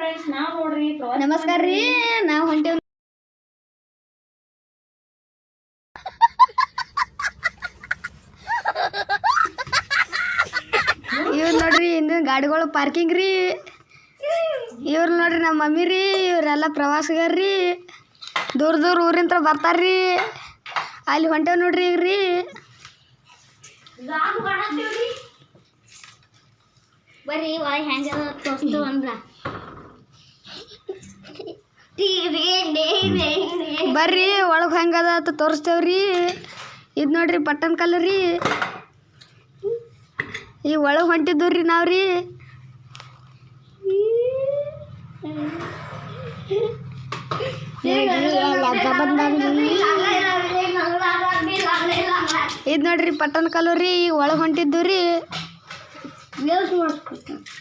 Friends ನಾವು ನೋಡ್ರಿ ನಮಸ್ಕಾರ ರೀ ನಾವು ಹೊಂಟೇವ್ ಇವ್ರು ನೋಡ್ರಿ ಇಂದಿನ ಗಾಡಿಗಳು ಪಾರ್ಕಿಂಗ್ ರೀ ಇವ್ರು ನೋಡ್ರಿ ನಮ್ಮ ಮಮ್ಮಿ ರೀ ಇವರೆಲ್ಲ ಪ್ರವಾಸಿಗರು ರೀ ದೂರ ದೂರ ಊರಿಂತ ಬರ್ತಾರ್ರಿ ಅಲ್ಲಿ ಹೊಂಟೇವ್ ನೋಡ್ರಿ ಈಗ ರೀ ಬರ್ರಿ ಒಳಗೆ ಹೆಂಗ ತೋರಿಸ್ತು ಅಂದ್ರ ಬರ್ರಿ ಒಳಗೆ ಹೆಂಗದ ಅಂತ ತೋರಿಸ್ತೇವ್ರಿ ಇದು ನೋಡ್ರಿ ಪಟ್ಟಣ ಕಲ್ಲು ರೀ ಈಗ ಒಳಗೆ ಹೊಂಟಿದ್ದು ರೀ ನಾವು ರೀ ಇದು ನೋಡ್ರಿ ಪಟ್ಟಣ ಕಲ್ಲು ರೀ ಈಗ ಒಳಗೆ ಹೊಂಟಿದ್ದು ರೀ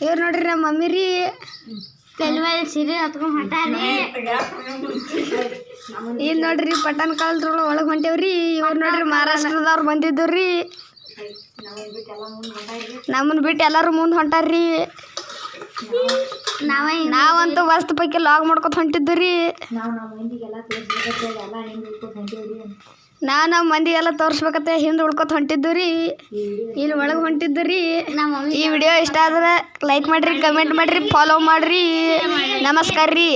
ಇವ್ರು ನೋಡ್ರಿ ನಮ್ಮ ಮಮ್ಮಿ ರೀ ತಲೆ ಮೇಲೆ ಸೀರೆ ಹತ್ಕೊಂಡ್ ಹೊಂಟಾರಿ ಇದು ನೋಡ್ರಿ ಪಟ್ಟಣ ಕಲ್ಲು ಒಳಗೆ ಹೊಂಟೇವ್ರಿ ಇವ್ರು ನೋಡ್ರಿ ಮಹಾರಾಷ್ಟ್ರದವ್ರು ಬಂದಿದ್ದು ರೀ ನಮ್ಮನ್ನ ಬಿಟ್ಟು ಎಲ್ಲರೂ ಮುಂದೆ ಹೊಂಟಾರ್ರಿ ನಾವಂತೂ ಮಸ್ತ್ ಪೈಕಿ ಲಾಗ್ ಮಾಡ್ಕೊತ ಹೊಂಟಿದ್ದು ರೀ ನಮ್ಮ ಮಂದಿಗೆಲ್ಲ ತೋರಿಸ್ಬೇಕತ್ತೆ ಹಿಂದೆ ಉಳ್ಕೊತ ಹೊಂಟಿದ್ದು ರೀ ಇಲ್ಲಿ ಒಳಗೆ ಹೊಂಟಿದ್ದು ರೀ ಈ ವಿಡಿಯೋ ಇಷ್ಟ ಆದ್ರೆ ಲೈಕ್ ಮಾಡಿರಿ ಕಮೆಂಟ್ ಮಾಡಿರಿ ಫಾಲೋ ಮಾಡಿರಿ ನಮಸ್ಕಾರ ರೀ.